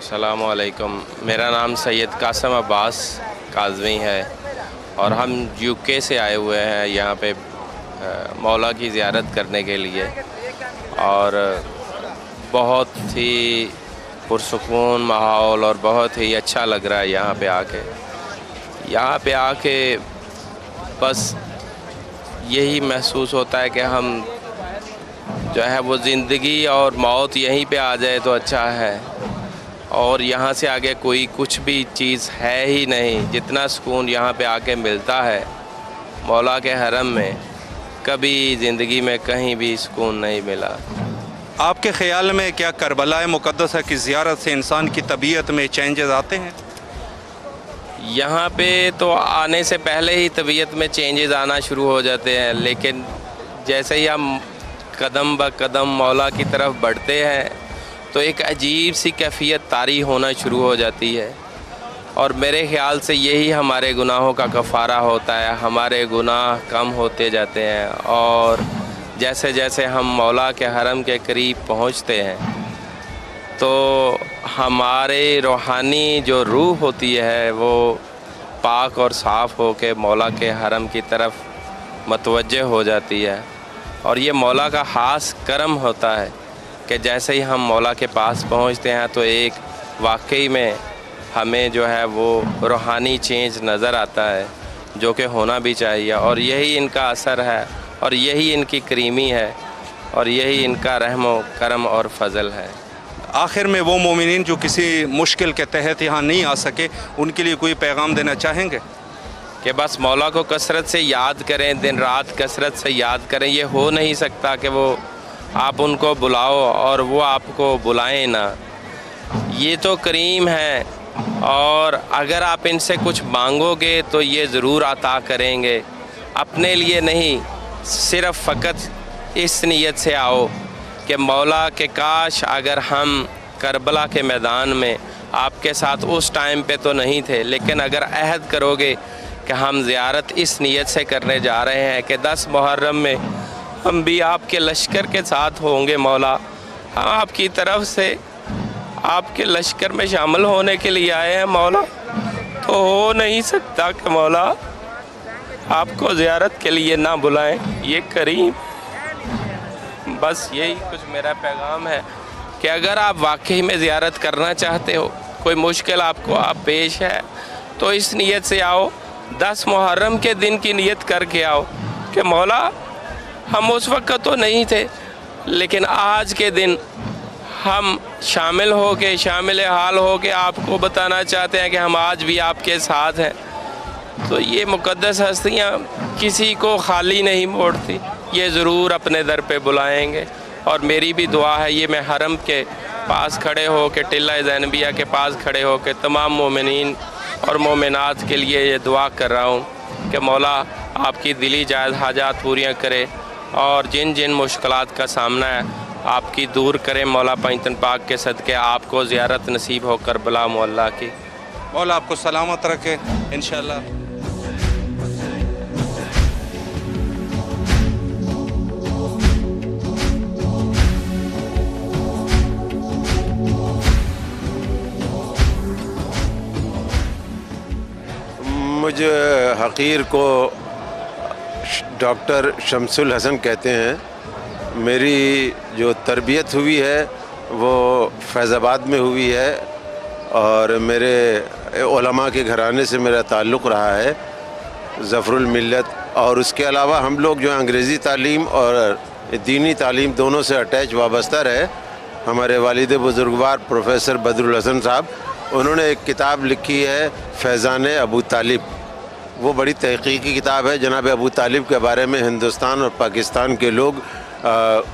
अस्सलामुअलैकुम। मेरा नाम सैयद कासिम अब्बास काज़मी है और हम यूके से आए हुए हैं यहाँ पे मौला की ज़ियारत करने के लिए, और बहुत ही पुरसुकून माहौल और बहुत ही अच्छा लग रहा है यहाँ पे आके बस यही महसूस होता है कि हम जो है वो ज़िंदगी और मौत यहीं पे आ जाए तो अच्छा है, और यहाँ से आगे कोई कुछ भी चीज़ है ही नहीं। जितना सुकून यहाँ पे आके मिलता है मौला के हरम में, कभी ज़िंदगी में कहीं भी सुकून नहीं मिला। आपके ख़्याल में क्या करबला मुक़द्दसा की ज़ियारत से इंसान की तबीयत में चेंजेस आते हैं? यहाँ पे तो आने से पहले ही तबीयत में चेंजेस आना शुरू हो जाते हैं, लेकिन जैसे ही हम कदम ब कदम मौला की तरफ बढ़ते हैं तो एक अजीब सी कैफियत तारी होना शुरू हो जाती है, और मेरे ख़्याल से यही हमारे गुनाहों का कफ़ारा होता है। हमारे गुनाह कम होते जाते हैं, और जैसे जैसे हम मौला के हरम के करीब पहुँचते हैं तो हमारे रूहानी जो रूह होती है वो पाक और साफ़ हो के मौला के हरम की तरफ मतवज्जह हो जाती है। और ये मौला का ख़ास करम होता है कि जैसे ही हम मौला के पास पहुंचते हैं तो एक वाकई में हमें जो है वो रूहानी चेंज नज़र आता है, जो कि होना भी चाहिए, और यही इनका असर है, और यही इनकी करीमी है, और यही इनका रहम करम और फ़ज़ल है। आखिर में वो मोमिनीन जो किसी मुश्किल के तहत यहाँ नहीं आ सके, उनके लिए कोई पैगाम देना चाहेंगे? कि बस मौला को कसरत से याद करें, दिन रात कसरत से याद करें। ये हो नहीं सकता कि वो आप उनको बुलाओ और वो आपको बुलाएं ना। ये तो करीम है, और अगर आप इनसे कुछ मांगोगे तो ये ज़रूर अता करेंगे। अपने लिए नहीं, सिर्फ़ फ़कत इस नीयत से आओ कि मौला के काश अगर हम करबला के मैदान में आपके साथ उस टाइम पे तो नहीं थे, लेकिन अगर अहद करोगे कि हम ज़ियारत इस नीयत से करने जा रहे हैं कि 10 मुहर्रम में हम भी आपके लश्कर के साथ होंगे मौला, हम आपकी तरफ से आपके लश्कर में शामिल होने के लिए आए हैं मौला, तो हो नहीं सकता कि मौला आपको ज़ियारत के लिए ना बुलाएं। ये करीम, बस यही कुछ मेरा पैगाम है कि अगर आप वाकई में ज़ियारत करना चाहते हो, कोई मुश्किल आपको आप पेश है, तो इस नीयत से आओ। 10 मुहर्रम के दिन की नीयत करके आओ कि मौला हम उस वक्त तो नहीं थे, लेकिन आज के दिन हम शामिल हाल हो के आपको बताना चाहते हैं कि हम आज भी आपके साथ हैं। तो ये मुक़द्दस हस्तियाँ किसी को खाली नहीं मोड़ती, ये ज़रूर अपने दर पे बुलाएंगे। और मेरी भी दुआ है, ये मैं हरम के पास खड़े हो के, टिल्ला ज़ैनबिया के पास खड़े हो के तमाम मोमिनीन और मोमिनात के लिए ये दुआ कर रहा हूँ कि मौला आपकी दिली जायज़ हाजात पूरियाँ करे, और जिन जिन मुश्किलात का सामना है आपकी दूर करें मौला पैंतन पाक के सदक़े आपको ज़ियारत नसीब हो करबला मुअल्ला की। मौला आपको सलामत रखे इंशाअल्लाह। मुझे हक़ीर को डॉक्टर शमसुल हसन कहते हैं। मेरी जो तरबियत हुई है वो फैज़ाबाद में हुई है, और मेरे उलमा के घराने से मेरा ताल्लुक़ रहा है, ज़फ़रुल मिल्लत। और उसके अलावा हम लोग जो अंग्रेज़ी तालीम और दीनी तालीम दोनों से अटैच वाबस्ता रहे। हमारे वालिद बुज़ुर्गवार प्रोफेसर बदरुल हसन साहब, उन्होंने एक किताब लिखी है फैज़ान अबू तालिब। वो बड़ी तहक़ीक़ी किताब है। जनाब अबू तालिब के बारे में हिंदुस्तान और पाकिस्तान के लोग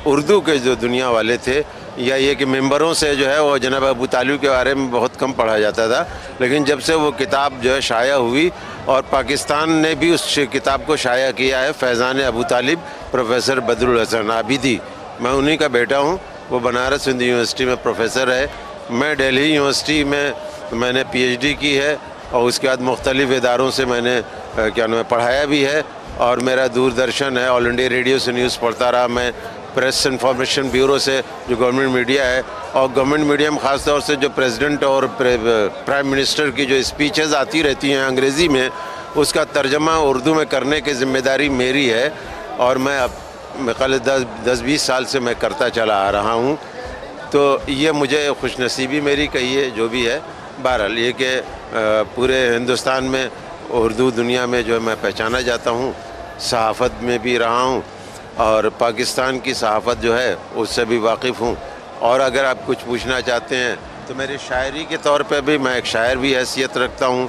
उर्दू के जो दुनिया वाले थे, या ये कि मेंबरों से जो है वो जनाब अबू तालिब के बारे में बहुत कम पढ़ा जाता था, लेकिन जब से वो किताब जो है शाया हुई, और पाकिस्तान ने भी उस किताब को शाया किया है, फैज़ान अबू तालिब प्रोफेसर बदरुल हसन आबिदी। मैं उन्हीं का बेटा हूँ। वो बनारस हिंदू यूनिवर्सिटी में प्रोफेसर है। मैं दिल्ली यूनिवर्सिटी में मैंने PhD की है, और उसके बाद मुख्तलिफ़ इदारों से मैंने पढ़ाया भी है। और मेरा दूरदर्शन है, ऑल इंडिया रेडियो से न्यूज़ पढ़ता रहा मैं, प्रेस इंफॉर्मेशन ब्यूरो से जो गवर्नमेंट मीडिया है, और गवर्नमेंट मीडिया में ख़ास तौर से जो प्रेसिडेंट और प्राइम मिनिस्टर की जो स्पीचेस आती रहती हैं अंग्रेज़ी में, उसका तर्जमा उर्दू में करने की ज़िम्मेदारी मेरी है। और मैं अब ख्याल 10-20 साल से मैं करता चला आ रहा हूँ। तो ये मुझे खुशनसीबी मेरी कहिए जो भी है। बहरहाल ये कि पूरे हिंदुस्तान में उर्दू दुनिया में जो है मैं पहचाना जाता हूँ, सहाफ़त में भी रहा हूँ और पाकिस्तान की सहाफ़त जो है उससे भी वाकिफ़ हूँ। और अगर आप कुछ पूछना चाहते हैं तो मेरी शायरी के तौर पे भी मैं एक शायर भी हैसियत रखता हूँ,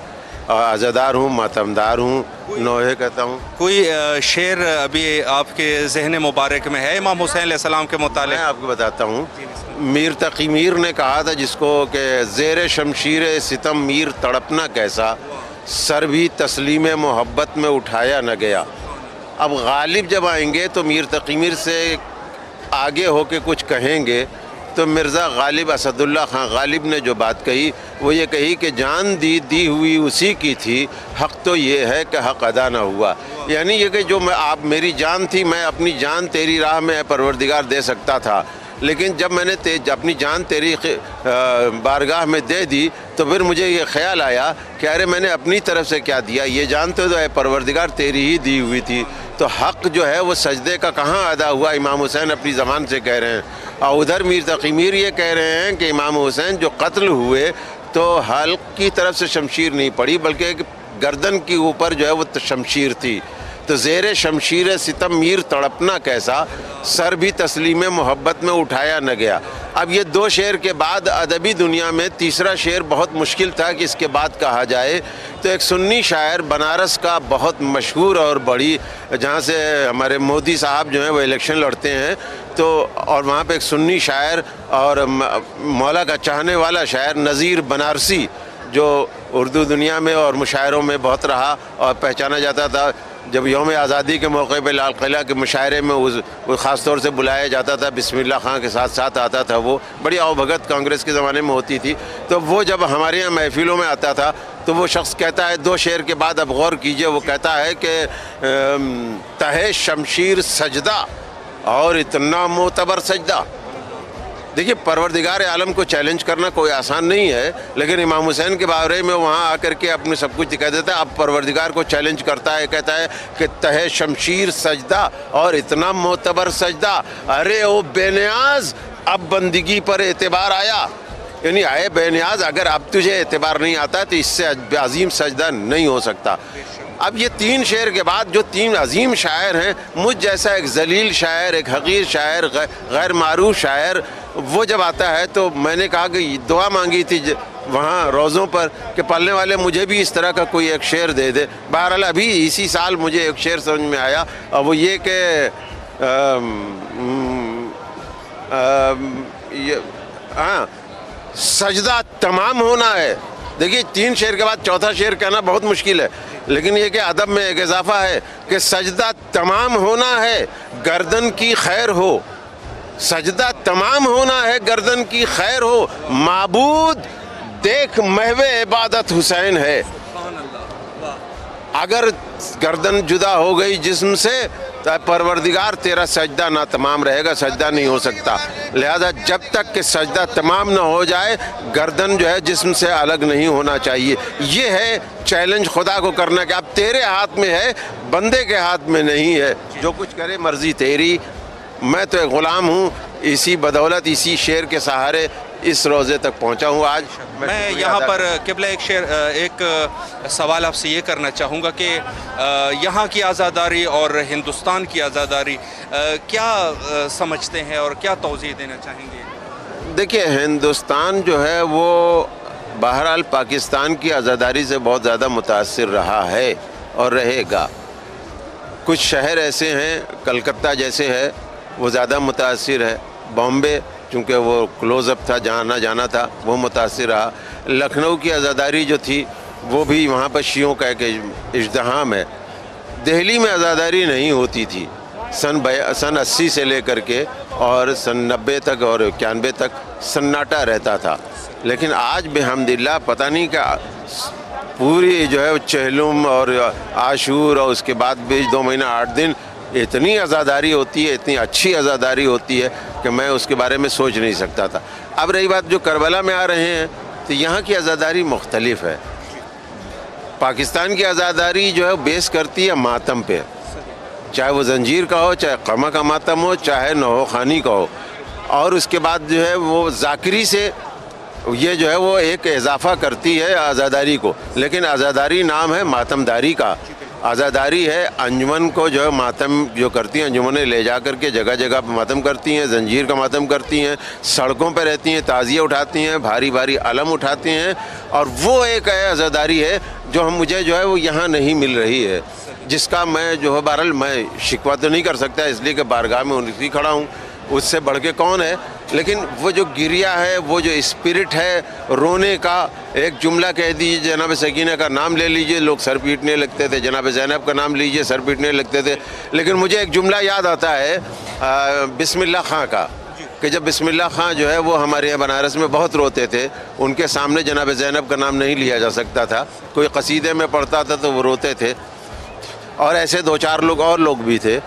अज़ादार हूँ, मातमदार हूँ, नोहे कहता हूँ। कोई शेर अभी आपके ज़हन मुबारक में है इमाम हुसैन अलैहिस्सलाम के मुतालिक? मैं आपको बताता हूँ। मीर तकी मीर ने कहा था जिसको कि ज़ेर शमशीर सितम मीर तड़पना कैसा, सर भी तस्लीम मोहब्बत में उठाया न गया। अब गालिब जब आएंगे तो मीर तकी मीर से आगे होके कुछ कहेंगे तो मिर्ज़ा गालिब असदुल्ला खां गालिब ने जो बात कही वो ये कही कि जान दी हुई उसी की थी, हक़ तो ये है कि हक़ अदा ना हुआ। यानी ये कि जो आप मेरी जान थी, मैं अपनी जान तेरी राह में परवरदिगार दे सकता था, लेकिन जब मैंने अपनी जान तेरी बारगाह में दे दी तो फिर मुझे ये ख्याल आया कि अरे मैंने अपनी तरफ से क्या दिया, ये जान तो है परवरदिगार तेरी ही दी हुई थी। तो हक़ जो है वो सजदे का कहाँ अदा हुआ, इमाम हुसैन अपनी ज़बान से कह रहे हैं। और उधर मीर तकी मीर ये कह रहे हैं कि इमाम हुसैन जो कत्ल हुए तो हल्क की तरफ से शमशीर नहीं पड़ी बल्कि एक गर्दन के ऊपर जो है वो शमशीर थी। तो ज़ेर शमशीर सितम मीर तड़पना कैसा, सर भी तस्लीम मोहब्बत में उठाया न गया। अब ये दो शेर के बाद अदबी दुनिया में तीसरा शेर बहुत मुश्किल था कि इसके बाद कहा जाए। तो एक सुन्नी शायर बनारस का बहुत मशहूर और बड़ी, जहाँ से हमारे मोदी साहब जो हैं वो इलेक्शन लड़ते हैं, तो और वहाँ पे एक सुन्नी शायर और मौला का चाहने वाला शायर नज़ीर बनारसी, जो उर्दू दुनिया में और मुशायरों में बहुत रहा और पहचाना जाता था। जब यौम आज़ादी के मौके पे लाल किला के मुशायरे में उस ख़ास तौर से बुलाया जाता था, बिस्मिल्लाह खां के साथ साथ आता था, वो बड़ी आवभगत कांग्रेस के ज़माने में होती थी। तो वो जब हमारे यहाँ महफिलों में आता था तो वो शख्स कहता है, दो शेर के बाद अब गौर कीजिए, वो कहता है कि तहे शमशीर सजदा और इतना मोतबर सजदा। देखिए, परवरदिगार आलम को चैलेंज करना कोई आसान नहीं है, लेकिन इमाम हुसैन के बारे में वहाँ आकर के अपने सब कुछ दिखा देता है। अब परवरदिगार को चैलेंज करता है, कहता है कि तहे शमशीर सजदा और इतना मोतबर सजदा। अरे ओ बेनियाज, अब बंदगी पर एतबार आया, यानी आए बेनियाज, अगर अब तुझे एतबार नहीं आता तो इससे अजीम सजदा नहीं हो सकता। अब ये तीन शेर के बाद जो तीन अजीम शायर हैं, मुझ जैसा एक जलील शायर, एक हकीर शायर, गैर मारूफ शायर, वो जब आता है तो मैंने कहा कि दुआ मांगी थी वहाँ रोज़ों पर कि पढ़ने वाले मुझे भी इस तरह का कोई एक शेर दे दे। बहरहाल अभी इसी साल मुझे एक शेर समझ में आया और वो ये कि हाँ, सजदा तमाम होना है। देखिए, तीन शेर के बाद चौथा शेर कहना बहुत मुश्किल है, लेकिन ये कि अदब में एक इजाफा है कि सजदा तमाम होना है, गर्दन की खैर हो। सजदा तमाम होना है, गर्दन की खैर हो, माबूद देख महवे इबादत हुसैन है। अगर गर्दन जुदा हो गई जिस्म से तो परवरदिगार तेरा सजदा ना तमाम रहेगा, सजदा नहीं हो सकता। लिहाजा जब तक कि सजदा तमाम ना हो जाए, गर्दन जो है जिस्म से अलग नहीं होना चाहिए। ये है चैलेंज खुदा को करना कि अब तेरे हाथ में है, बंदे के हाथ में नहीं है। जो कुछ करे मर्जी तेरी, मैं तो एक ग़ुलाम हूँ। इसी बदौलत, इसी शेर के सहारे इस रोज़े तक पहुँचा हूँ आज। मैं यहाँ पर किबला एक सवाल आपसे ये करना चाहूँगा कि यहाँ की आज़ादारी और हिंदुस्तान की आज़ादारी क्या समझते हैं और क्या तौज़ीह देना चाहेंगे? देखिए, हिंदुस्तान जो है वो बहरहाल पाकिस्तान की आज़ादारी से बहुत ज़्यादा मुतासिर रहा है और रहेगा। कुछ शहर ऐसे हैं, कलकत्ता जैसे है, वो ज़्यादा मुतासिर है। बॉम्बे चूँकि वो क्लोज़अप था, जहाँ ना जाना था, वो मुतासिर रहा। लखनऊ की आज़ादारी जो थी वो भी वहाँ पर शियों का एक इज़्दिहाम है। दिल्ली में आज़ादारी नहीं होती थी सन 80 से लेकर के और सन 90 तक और 91 तक सन्नाटा रहता था। लेकिन आज बिहम्दिल्लाह पता नहीं क्या पूरी जो है चहलुम और आशूर और उसके बाद भी 2 महीना 8 दिन इतनी आज़ादारी होती है, इतनी अच्छी आज़ादारी होती है कि मैं उसके बारे में सोच नहीं सकता था। अब रही बात जो करबला में आ रहे हैं, तो यहाँ की आज़ादारी मुख्तलिफ है। पाकिस्तान की आज़ादारी जो है बेस करती है मातम पे, चाहे वो जंजीर का हो, चाहे क़मा का मातम हो, चाहे नहो खानी का हो। और उसके बाद जो है वो ज़ाकिरी से ये जो है वो एक इजाफ़ा करती है आज़ादारी को, लेकिन आज़ादारी नाम है मातमदारी का। आज़ादारी है अंजुमन को जो है मातम जो करती हैं, अंजुमनें ले जा कर के जगह जगह पर मातम करती हैं, जंजीर का मातम करती हैं, सड़कों पर रहती हैं, ताज़िया उठाती हैं, भारी भारी अलम उठाती हैं। और वो एक आज़ादारी है जो हम मुझे जो है वो यहाँ नहीं मिल रही है, जिसका मैं जो है बहरहाल मैं शिकवा तो नहीं कर सकता, इसलिए कि बारगाह में उनकी खड़ा हूँ, उससे बढ़ के कौन है। लेकिन वो जो गिरिया है, वो जो स्पिरिट है रोने का, एक जुमला कह दीजिए, जनाब सकीना का नाम ले लीजिए, लोग सर पीटने लगते थे, जनाब ज़ैनब का नाम लीजिए, सर पीटने लगते थे। लेकिन मुझे एक जुमला याद आता है बिस्मिल्लाह खां का, कि जब बिस्मिल्लाह खां जो है वो हमारे यहाँ बनारस में बहुत रोते थे, उनके सामने जनाब ज़ैनब का नाम नहीं लिया जा सकता था, कोई कसीदे में पढ़ता था तो वो रोते थे, और ऐसे 2-4 लोग और लोग भी थे।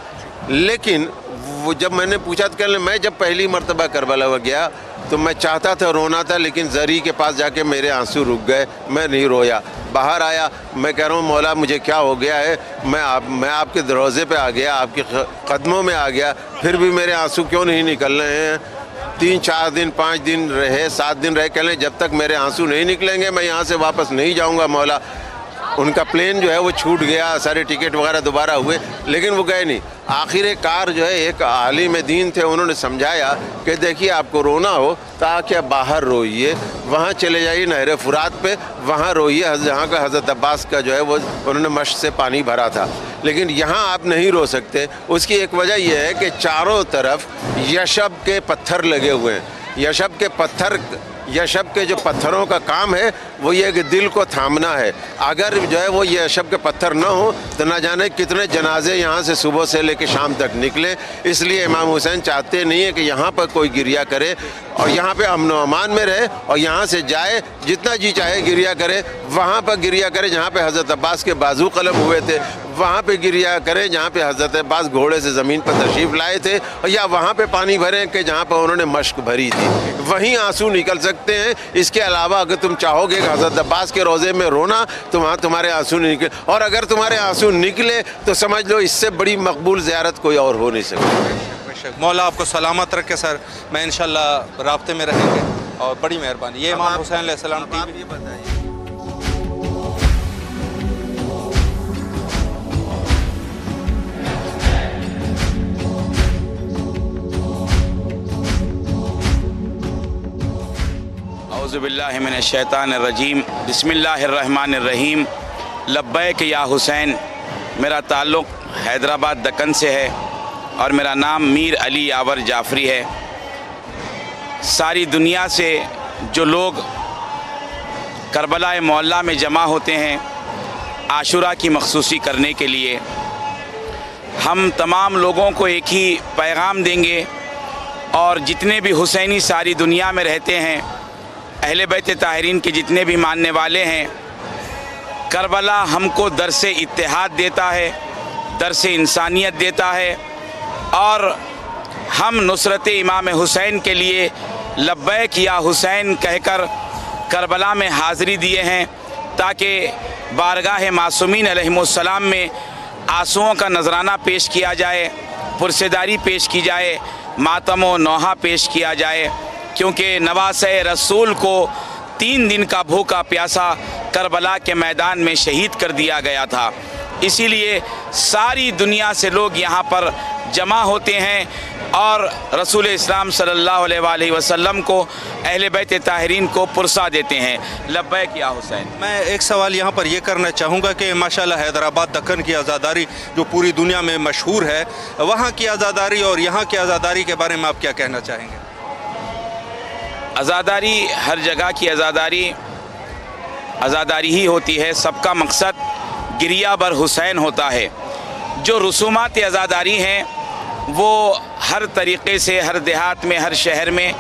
लेकिन वो जब मैंने पूछा तो कहने, मैं जब पहली मरतबा करबला गया तो मैं चाहता था रोना था, लेकिन ज़री के पास जाके मेरे आंसू रुक गए, मैं नहीं रोया। बाहर आया, मैं कह रहा हूँ मौला मुझे क्या हो गया है, मैं आपके दरवाज़े पे आ गया, आपके कदमों में आ गया, फिर भी मेरे आंसू क्यों नहीं निकल रहे हैं। 3-4 दिन 5 दिन रहे, 7 दिन रहे, कह लें जब तक मेरे आंसू नहीं निकलेंगे मैं यहाँ से वापस नहीं जाऊँगा मौला। उनका प्लेन जो है वो छूट गया, सारे टिकट वगैरह दोबारा हुए, लेकिन वो गए नहीं। आखिरकार जो है एक आलिम दीन थे, उन्होंने समझाया कि देखिए आपको रोना हो तो आके बाहर रोइए, वहाँ चले जाइए नहर फुरात पे, वहाँ रोइए, जहाँ का हज़रत अब्बास का जो है वो उन्होंने मश्क से पानी भरा था। लेकिन यहाँ आप नहीं रो सकते। उसकी एक वजह यह है कि चारों तरफ यशब के पत्थर लगे हुए हैं। यशब के जो पत्थरों का काम है वो ये कि दिल को थामना है। अगर जो है वो यशब के पत्थर ना हो तो ना जाने कितने जनाजे यहाँ से सुबह से लेकर शाम तक निकले। इसलिए इमाम हुसैन चाहते नहीं है कि यहाँ पर कोई गिरिया करे और यहाँ पे अमन अमान में रहे, और यहाँ से जाए जितना जी चाहे गिरिया करे, वहाँ पर गिरिया करे जहाँ पे हज़रत अब्बास के बाजू कलम हुए थे, वहाँ पे गिरिया करें जहाँ पे हज़रत अब्बास घोड़े से ज़मीन पर तशरीफ़ लाए थे, या वहाँ पे पानी भरें कि जहाँ पर उन्होंने मश्क भरी थी, वहीं आंसू निकल सकते हैं। इसके अलावा अगर तुम चाहोगे कि हज़रत अब्बास के रोज़े में रोना तो वहाँ तुम्हारे आंसू नहीं निकले, और अगर तुम्हारे आंसू निकले तो समझ लो इससे बड़ी मकबूल ज़ियारत कोई और हो नहीं सकती। मौला आपको सलामत रखे सर, मैं इंशाल्लाह राब्ते में रहेंगे, और बड़ी मेहरबानी। ये इमाम हुसैन अलैहिस्सलाम टीवी। औज़ुबिल्लाहि मिनश्शैतानिर्रजीम, बिस्मिल्लाहिर्रहमानिर्रहीम। लब्बैक या हुसैन। मेरा ताल्लुक़ हैदराबाद दक्कन से है और मेरा नाम मीर अली यावर जाफ़री है। सारी दुनिया से जो लोग करबला मोहल्ला में जमा होते हैं आशुरा की मखसूसी करने के लिए, हम तमाम लोगों को एक ही पैगाम देंगे, और जितने भी हुसैनी सारी दुनिया में रहते हैं, अहले बैत ताहिरीन के जितने भी मानने वाले हैं, करबला हमको दरसे इत्तेहाद देता है, दरसे इंसानियत देता है, और हम नुसरत इमाम हुसैन के लिए लब्बैक या हुसैन कहकर करबला में हाज़िरी दिए हैं, ताकि बारगाह मासूमीन अलैहिमुस्सलाम में आंसुओं का नजराना पेश किया जाए, पुरसेदारी पेश की जाए, मातम व नौहा पेश किया जाए। क्योंकि नवासे रसूल को 3 दिन का भूखा प्यासा करबला के मैदान में शहीद कर दिया गया था। इसीलिए सारी दुनिया से लोग यहाँ पर जमा होते हैं और रसूल इस्लाम सल्लल्लाहु अलैहि वसल्लम को, अहले बैत ताहिरीन को पुरसा देते हैं। लब्बैक या हुसैन। मैं एक सवाल यहाँ पर यह करना चाहूँगा कि माशाल्लाह हैदराबाद दक्कन की आज़ादारी जो पूरी दुनिया में मशहूर है, वहाँ की आज़ादारी और यहाँ की आज़ादारी के बारे में आप क्या कहना चाहेंगे? आज़ादारी, हर जगह की आज़ादारी ही होती है। सबका मकसद गिरिया बर हुसैन होता है। जो रसूमात आज़ादारी हैं वो हर तरीक़े से, हर देहात में, हर शहर में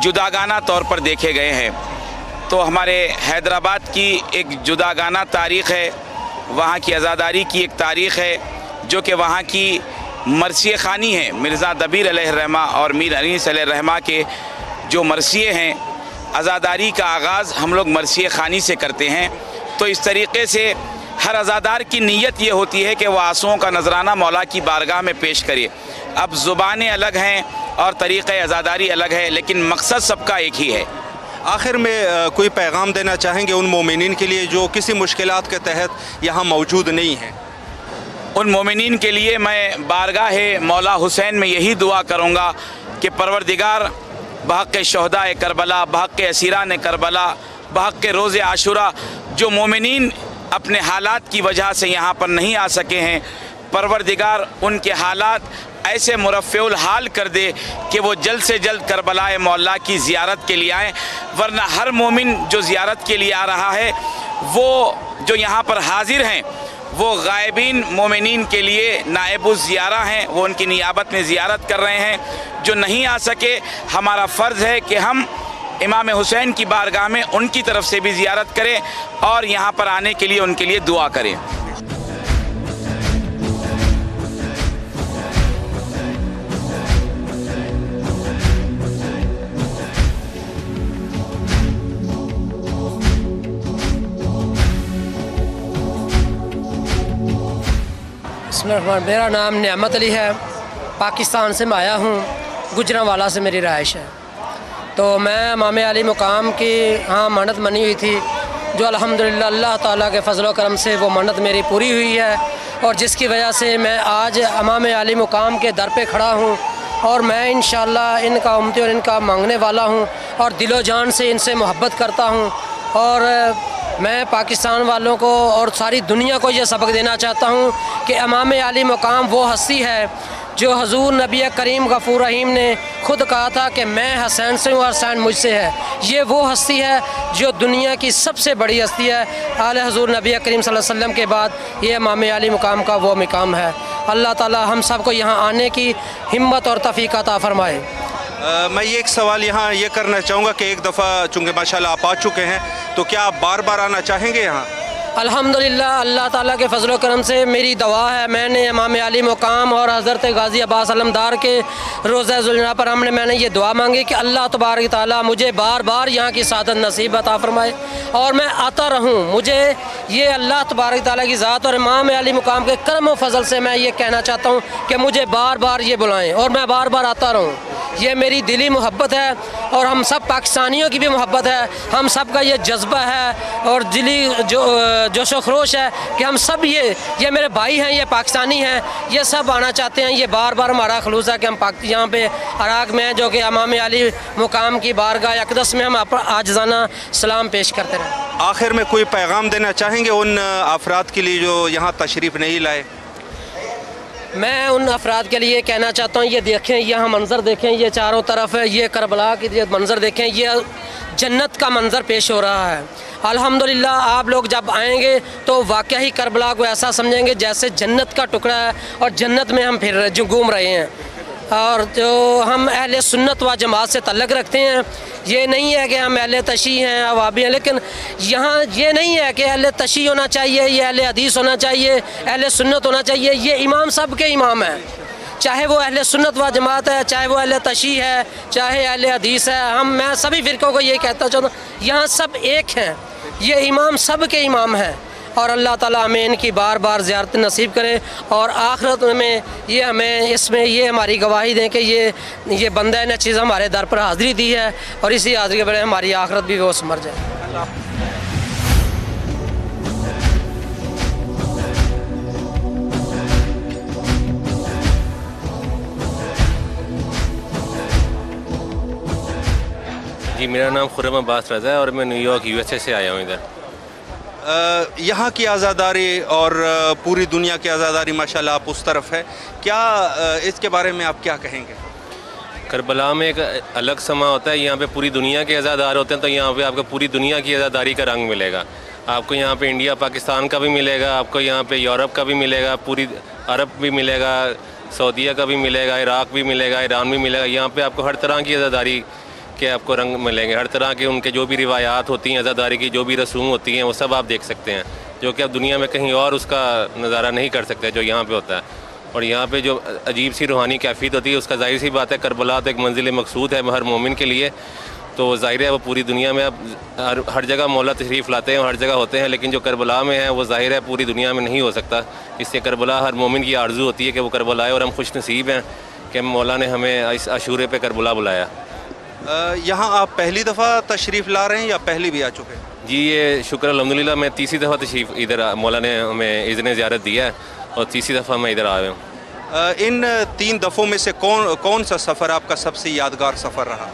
जुदागाना तौर पर देखे गए हैं। तो हमारे हैदराबाद की एक जुदागाना तारीख़ है, वहाँ की आज़ादारी की एक तारीख़ है, जो कि वहाँ की मरसिए ख़ानी हैं, मिर्ज़ा दबीर अलैहिर्रहमा और मीर अनीस अलैहिर्रहमा के जो मरसिए हैं, अज़ादारी का आगाज़ हम लोग मरसिए ख़ानी से करते हैं। तो इस तरीक़े से हर अज़ादार की नीयत ये होती है कि वह आंसुओं का नजराना मौला की बारगाह में पेश करे। अब ज़ुबानें अलग हैं और तरीक़े अज़ादारी अलग है, लेकिन मकसद सबका एक ही है। आखिर में कोई पैगाम देना चाहेंगे उन मोमिनीन के लिए जो किसी मुश्किलात के तहत यहाँ मौजूद नहीं हैं? उन मोमिनीन के लिए मैं बारगाह मौला हुसैन में यही दुआ करूँगा कि परवरदिगार बहक़ शहदाए करबला, बहक़ असीरान करबला, बहक़ रोज़े आशुरा, जो मोमिनीन अपने हालात की वजह से यहाँ पर नहीं आ सके हैं, परवरदिगार उनके हालात ऐसे मुरफ़्फ़ुल हाल कर दे कि वो जल्द से जल्द करबलाए मौला की ज़ियारत के लिए आएँ। वरना हर मोमिन जो ज़ियारत के लिए आ रहा है, वो जो यहाँ पर हाज़िर हैं, वो गायबीन मोमिनीन के लिए नाइबुज़ ज़ियारा हैं, वो उनकी नियाबत में ज़ियारत कर रहे हैं। जो नहीं आ सके, हमारा फ़र्ज़ है कि हम इमाम हुसैन की बारगाह में उनकी तरफ से भी ज़ियारत करें और यहाँ पर आने के लिए उनके लिए दुआ करें। मेरा नाम नेमत अली है, पाकिस्तान से मैं आया हूँ, गुजरांवाला से मेरी रहाइश है। तो मैं इमाम अली मुकाम की मन्नत मनी हुई थी, जो अल्हम्दुलिल्लाह अल्लाह ताला के फजल करम से वो मन्नत मेरी पूरी हुई है, और जिसकी वजह से मैं आज इमाम अली मुकाम के दर पे खड़ा हूँ। और मैं इंशाअल्लाह इनका उम्मती और इनका मांगने वाला हूँ, और दिलो जान से इनसे मोहब्बत करता हूँ। और मैं पाकिस्तान वालों को और सारी दुनिया को ये सबक देना चाहता हूँ कि इमाम अली मुकाम वो हस्ती है जो हजूर नबी करीम गफ़ूर रहीम ने खुद कहा था कि मैं हसैन से हूँ और हसैन मुझसे है। ये वो हस्ती है जो दुनिया की सबसे बड़ी हस्ती है। आले हजूर नबी करीम सल्लल्लाहु अलैहि वसल्लम के बाद ये इमाम अली मुकाम का वो मुकाम है। अल्लाह ताला हम सब को यहाँ आने की हिम्मत और तौफ़ीक़ अता फ़रमाए। मैं ये एक सवाल यहाँ ये करना चाहूँगा कि एक दफ़ा चूँकि माशाल्लाह आप आ चुके हैं, तो क्या आप बार बार आना चाहेंगे यहाँ? अल्हम्दुलिल्लाह अल्लाह ताला के फजल करम से मेरी दुआ है, मैंने इमाम अली मुकाम और हज़रत गाज़ी अब्बास अलमदार के रोज़ा ज़ुलना पर मैंने ये दुआ मांगी कि अल्लाह तबारक ताला मुझे बार बार यहाँ की सादत नसीब अता फ़रमाए और मैं आता रहूँ। मुझे ये अल्लाह तबारक ताला की ज़ात और इमाम अली मुकाम के करम और फजल से मैं ये कहना चाहता हूँ कि मुझे बार बार ये बुलाएँ और मैं बार बार आता रहूँ। ये मेरी दिली मोहब्बत है और हम सब पाकिस्तानियों की भी मोहब्बत है, हम सब का ये जज्बा है और दिली जोशो खरोश है कि हम सब ये मेरे भाई हैं, ये पाकिस्तानी हैं, ये सब आना चाहते हैं। ये बार बार हमारा खलूस है कि हम यहाँ पे अराक में जो कि इमाम अली मुकाम की बारगाह अक़दस में हम आजिज़ाना सलाम पेश करते रहें। आखिर में कोई पैगाम देना चाहेंगे उन अफराद के लिए जो यहाँ तशरीफ़ नहीं लाए? मैं उन अफराद के लिए कहना चाहता हूँ, ये देखें, यहाँ मंज़र देखें, ये चारों तरफ है, ये करबला की ये मंज़र देखें, ये जन्नत का मंज़र पेश हो रहा है। अल्हम्दुलिल्लाह आप लोग जब आएंगे तो वाकई ही करबला को ऐसा समझेंगे जैसे जन्नत का टुकड़ा है और जन्नत में हम फिर जो घूम रहे हैं। और जो हम अहले सुन्नत व जमात से तल्लक़ रखते हैं, ये नहीं है कि हम अहले तशी हैं, अवाबी हैं, लेकिन यहाँ ये नहीं है कि अहले तशी होना चाहिए, ये अहले हदीस होना चाहिए, अहले सुन्नत होना चाहिए। ये इमाम सब के इमाम हैं, चाहे वो अहले सुन्नत व जमात है, चाहे वो अहले तशी है, चाहे अहले हदीस है। मैं सभी फ़िरक़ों को ये कहता चाहता हूँ, यहाँ सब एक हैं, ये इमाम सब के इमाम हैं। और अल्लाह ताला हमें इनकी बार बार ज़ियारत नसीब करे और आखिरत में ये हमें इसमें ये हमारी गवाही दें कि ये बंदा ने चीज़ हमारे दर पर हाज़िरी दी है और इसी हाज़िरी के बड़े हमारी आखिरत भी वो समझ जाए। जी, मेरा नाम खुर्रम अब्बास रज़ा है और मैं न्यूयॉर्क USA से आया हूँ इधर। यहाँ की आज़ादारी और पूरी दुनिया की आज़ादारी माशाल्लाह आप उस तरफ है, क्या इसके बारे में आप क्या कहेंगे? करबला में एक अलग समा होता है, यहाँ पे पूरी दुनिया के आज़ादार होते हैं, तो यहाँ पे आपको पूरी दुनिया की आज़ादारी का रंग मिलेगा। आपको यहाँ पे इंडिया पाकिस्तान का भी मिलेगा, आपको यहाँ पे यूरोप का भी मिलेगा, पूरी अरब भी मिलेगा, सऊदीया का भी मिलेगा, इराक़ भी मिलेगा, ईरान भी मिलेगा। यहाँ पर आपको हर तरह की आज़ादारी के आपको रंग मिलेंगे, हर तरह के उनके जो भी रिवायात होती हैं, आज़ादारी की जो भी रसूम होती हैं, वो सब आप देख सकते हैं, जो कि आप दुनिया में कहीं और उसका नज़ारा नहीं कर सकते जो यहाँ पे होता है। और यहाँ पे जो अजीब सी रूहानी कैफियत होती है उसका ज़ाहिर सी बात है करबला तो एक मंजिल मकसूद है हर मोमिन के लिए। तो ज़ाहिर है वो पूरी दुनिया में अब हर जगह मौला तशरीफ़ लाते हैं और हर जगह होते हैं, लेकिन जो करबला में है वो ज़ाहिर है पूरी दुनिया में नहीं हो सकता। इससे करबला हर मोमिन की आरज़ू होती है कि वो करबला आए, और हम खुश नसीब हैं कि मौला ने हमें इस अशूरे पे करबला बुलाया। यहाँ आप पहली दफ़ा तशरीफ़ ला रहे हैं या पहले भी आ चुके हैं? जी ये शुक्र अल्हम्दुलिल्लाह, मैं तीसरी दफ़ा तशरीफ़ इधर मौला ने हमें इज़्न ज़ियारत दिया है और तीसरी दफ़ा मैं इधर आया हूँ। इन 3 दफ़ों में से कौन सा सफ़र आपका सबसे यादगार सफ़र रहा?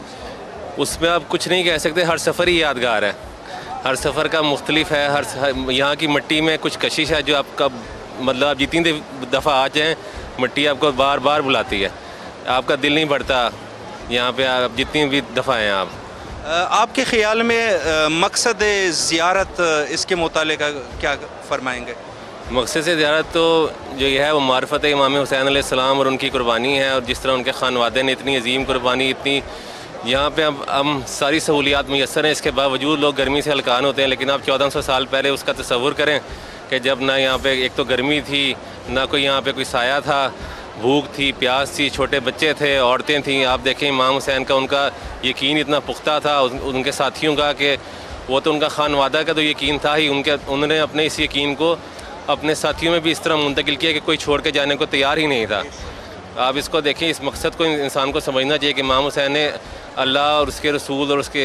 उसमें आप कुछ नहीं कह सकते, हर सफ़र ही यादगार है, हर सफ़र का मुख्तलिफ है। हर यहाँ की मिट्टी में कुछ कशिश है जो आपका मतलब आप जितनी दफ़ा आ जाएँ मिट्टी आपको बार बार बुलाती है, आपका दिल नहीं बढ़ता यहाँ पे आप जितनी भी दफ़ा आएँ आप। आपके ख़्याल में मकसद ज़ियारत इसके मुतालिक क्या फरमाएंगे? मकसद से ज़ियारत तो जो ये है वो मार्फत इमाम हुसैन अलैहिस्सलाम और उनकी कुर्बानी है, और जिस तरह उनके खानवादे ने इतनी अजीम कुर्बानी, इतनी यहाँ पे अब हम सारी सहूलियात मैसर हैं, इसके बावजूद लोग गर्मी से हलकान होते हैं। लेकिन आप 1400 साल पहले उसका तसव्वुर करें कि जब ना यहाँ पे एक तो गर्मी थी, ना कोई यहाँ पे कोई साया था, भूख थी, प्यास थी, छोटे बच्चे थे, औरतें थीं। आप देखें इमाम हुसैन का उनका यकीन इतना पुख्ता था उनके साथियों का कि वो तो उनका खानवादा का तो यकीन था ही, उन्होंने अपने इस यकीन को अपने साथियों में भी इस तरह मुंतकिल किया कि कोई छोड़ के जाने को तैयार ही नहीं था। आप इसको देखें, इस मकसद को इंसान को समझना चाहिए कि इमाम हुसैन ने अल्लाह और उसके रसूल और उसके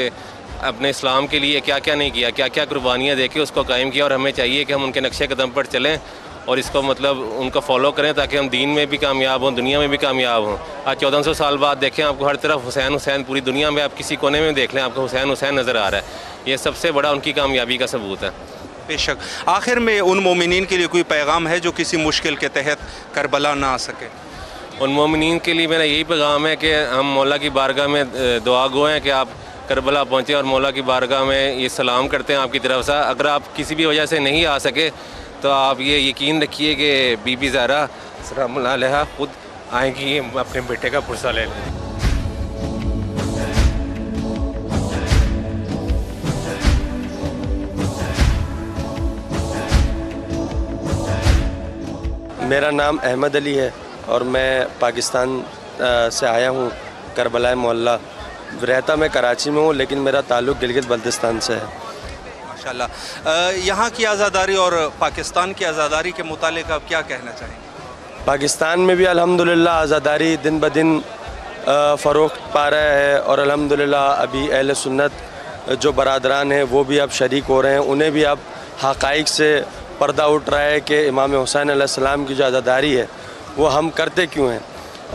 अपने इस्लाम के लिए क्या क्या नहीं किया, क्या क्या कुर्बानियाँ देके उसको कायम किया। और हमें चाहिए कि हम उनके नक्शे कदम पर चलें और इसको मतलब उनको फॉलो करें ताकि हम दीन में भी कामयाब हों, दुनिया में भी कामयाब हों। आज 1400 साल बाद देखें आपको हर तरफ हुसैन हुसैन, पूरी दुनिया में आप किसी कोने में देख लें आपको हुसैन हुसैन नज़र आ रहा है। ये सबसे बड़ा उनकी कामयाबी का सबूत है। बेशक। आखिर में उन मोमिनीन के लिए कोई पैगाम है जो किसी मुश्किल के तहत करबला ना आ सके? उन मोमिनीन के लिए मेरा यही पैगाम है कि हम मौला की बारगाह में दुआ गो हैं कि आप करबला पहुँचें और मौला की बारगाह में ये सलाम करते हैं आपकी तरफ से। अगर आप किसी भी वजह से नहीं आ सके तो आप ये यकीन रखिए कि बीबी ज़हरा सलामुल्लाह अलैहा खुद आएंगी अपने बेटे का पुरसा लेने। मेरा नाम अहमद अली है और मैं पाकिस्तान से आया हूँ, करबला मोहल्ला। रहता मैं कराची में हूँ लेकिन मेरा ताल्लुक़ गिलगित बल्तिस्तान से है। माशाल्लाह। यहाँ की आज़ादारी और पाकिस्तान की आज़ादारी के मुतालिक आप क्या कहना चाहेंगे? पाकिस्तान में भी अल्हम्दुलिल्लाह आज़ादारी दिन ब दिन फ़रोग़ पा रहा है और अल्हम्दुलिल्लाह अभी अहले सुन्नत जो बरादरान हैं वो भी अब शरीक हो रहे हैं। उन्हें भी अब हक़ाइक़ से पर्दा उठ रहा है कि इमाम हुसैन अलैहिस्सलाम की जो आज़ादारी है वो हम करते क्यों हैं,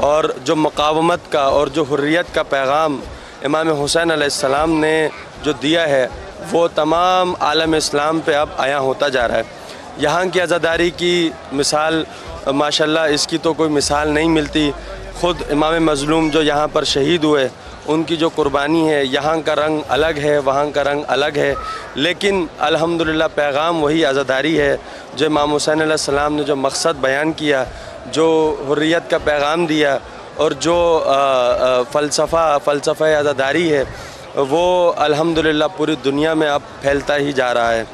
और जो मुक़ावमत का और जो हुर्रियत का पैगाम इमाम हुसैन अलैहिस्सलाम ने जो दिया है वो तमाम आलम इस्लाम पे अब आया होता जा रहा है। यहाँ की आज़ादारी की मिसाल माशाल्लाह इसकी तो कोई मिसाल नहीं मिलती। ख़ुद इमाम मज़लूम जो यहाँ पर शहीद हुए उनकी जो कुर्बानी है, यहाँ का रंग अलग है, वहाँ का रंग अलग है, लेकिन अल्हम्दुलिल्लाह पैगाम वही आज़ादारी है जो इमाम हुसैन अलैहिस्सलाम ने जो मकसद बयान किया, जो हुर्रियत का पैगाम दिया और जो फ़लसफ़ा आज़ादारी है वो अल्हम्दुलिल्लाह पूरी दुनिया में अब फैलता ही जा रहा है।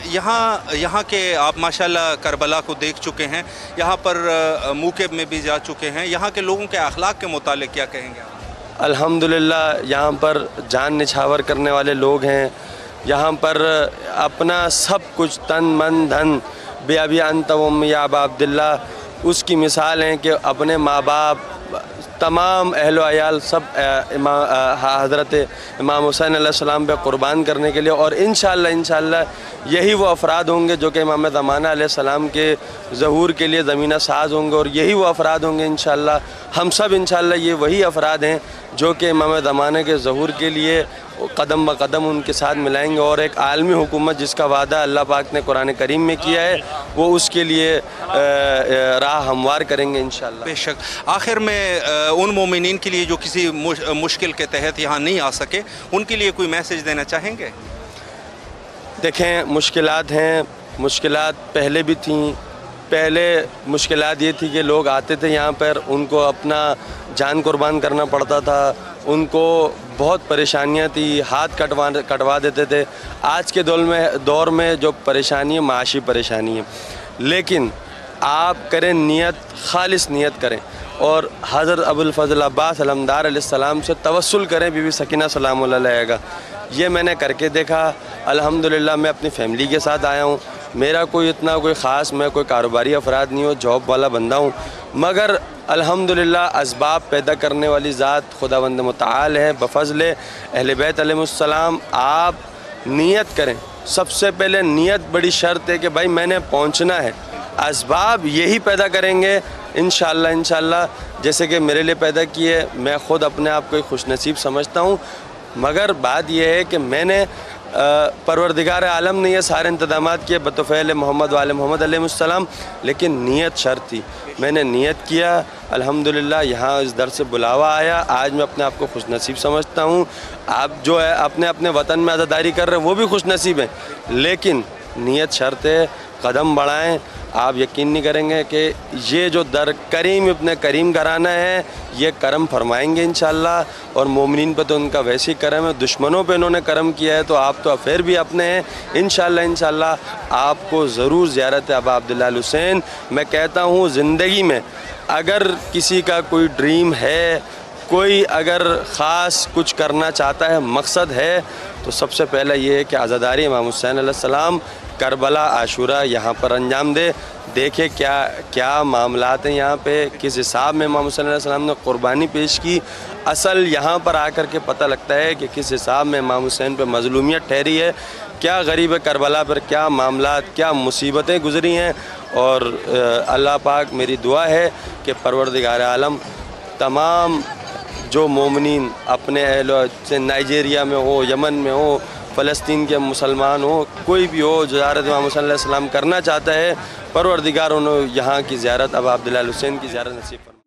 यहाँ के आप माशाल्लाह करबला को देख चुके हैं, यहाँ पर मौक़िफ़ में भी जा चुके हैं। यहाँ के लोगों के अखलाक के मुतालिक क्या कहेंगे? अल्हम्दुलिल्लाह यहाँ पर जान निछावर करने वाले लोग हैं। यहाँ पर अपना सब कुछ तन मन धन बेअबी अंत या अबा अब्दुल्ला उसकी मिसाल हैं कि अपने माँ बाप तमाम अहलो अयाल सब हज़रत इमाम हुसैन अलैहिस्सलाम पे क़ुरबान करने के लिए, और इंशाअल्लाह यही वो अफराद होंगे जो कि इमाम ज़माना अलैहिस्सलाम के ज़हूर के लिए ज़मीना साज होंगे, और यही वो अफराद होंगे इंशाअल्लाह। हम सब इंशाअल्लाह ये वही अफराद हैं जो कि इमाम ज़माना के ज़हूर के लिए कदम ब कदम उनके साथ मिलाएंगे, और एक आलमी हुकूमत जिसका वादा अल्लाह पाक ने कुरान करीम में किया है वो उसके लिए राह हमवार करेंगे इंशाअल्लाह। बेशक। आखिर में उन मोमिनीन के लिए जो किसी मुश्किल के तहत यहाँ नहीं आ सके उनके लिए कोई मैसेज देना चाहेंगे? देखें, मुश्किलात हैं, मुश्किलात पहले भी थीं। पहले मुश्किलात ये थी कि लोग आते थे यहाँ पर, उनको अपना जान कुर्बान करना पड़ता था, उनको बहुत परेशानियाँ थी, हाथ कटवा देते थे। आज के दौर में जो परेशानी है माशी परेशानी है, लेकिन आप करें नियत, खालिस नियत करें और हज़रत अबुल फ़ज़ल अब्बास अलमदार अलैहिस्सलाम से तवस्सुल करें बीबी सकीना सलामुल्लाह अलैहा। ये मैंने करके देखा, अल्हम्दुलिल्लाह मैं अपनी फ़ैमिली के साथ आया हूँ। मेरा कोई इतना कोई ख़ास, मैं कोई कारोबारी अफराद नहीं हूँ, जॉब वाला बंदा हूँ, मगर अल्हम्दुलिल्लाह असबाब पैदा करने वाली ज़ात खुदावंद मुतआल है बफ़ज़्ल अहले बैत अलैहिमुस्सलाम। आप नियत करें, सबसे पहले नियत बड़ी शर्त है कि भाई मैंने पहुँचना है। असबाब यही पैदा करेंगे इंशाअल्लाह, जैसे कि मेरे लिए पैदा किए। मैं ख़ुद अपने आप को एक खुशनसीब समझता हूँ, मगर बात यह है कि मैंने परवरदिगार आलम ने ये सारे इंतज़ामात किए बतौफ़ील मोहम्मद वाले मोहम्मद अलैहिस्सलाम, लेकिन नियत शर्त थी। मैंने नियत किया, अल्हम्दुलिल्लाह यहाँ इस दर से बुलावा आया। आज मैं अपने आप को खुशनसीब समझता हूँ। आप जो है अपने अपने वतन में आज़ादारी कर रहे हैं वो भी खुशनसीब हैं, लेकिन नियत शर्त है, कदम बढ़ाएँ। आप यकीन नहीं करेंगे कि ये जो दर करीम इब्न करीम घराना है, ये करम फरमाएंगे इंशाअल्लाह। और मोमिनीन पर तो उनका वैसे ही करम है, दुश्मनों पे इन्होंने करम किया है, तो आप तो फिर भी अपने हैं। इंशाअल्लाह आपको ज़रूर ज़ियारत अबा अब्दुल्लाह अल हुसैन। मैं कहता हूँ ज़िंदगी में अगर किसी का कोई ड्रीम है, कोई अगर ख़ास कुछ करना चाहता है, मकसद है, तो सबसे पहला ये है कि आज़ादारी इमाम हुसैन अलैहिस्सलाम करबला आशूरा यहाँ पर अंजाम दे। देखे क्या क्या मामलात हैं यहाँ पे, किस हिसाब में इमाम हुसैन अलैहिस्सलाम ने क़ुरबानी पेश की। असल यहाँ पर आकर के पता लगता है कि किस हिसाब में इमाम हुसैन पे मज़लूमियत ठहरी है, क्या गरीब करबला पर क्या मामलात, क्या मुसीबतें गुज़री हैं। और अल्लाह पाक, मेरी दुआ है कि परवरदिगार आलम तमाम जो मोमिनीन अपने अहल से नाइजीरिया में हो, यमन में हो, फ़लस्तीन के मुसलमान हो, कोई भी हो, ज़ियारत इमाम हुसैन अलैहिस्सलाम करना चाहता है, परवरदिगार उन्हें यहाँ की ज़ियारत अबा अब्दुल्लाह अल हुसैन की ज़ियारत नसीब फरमाए।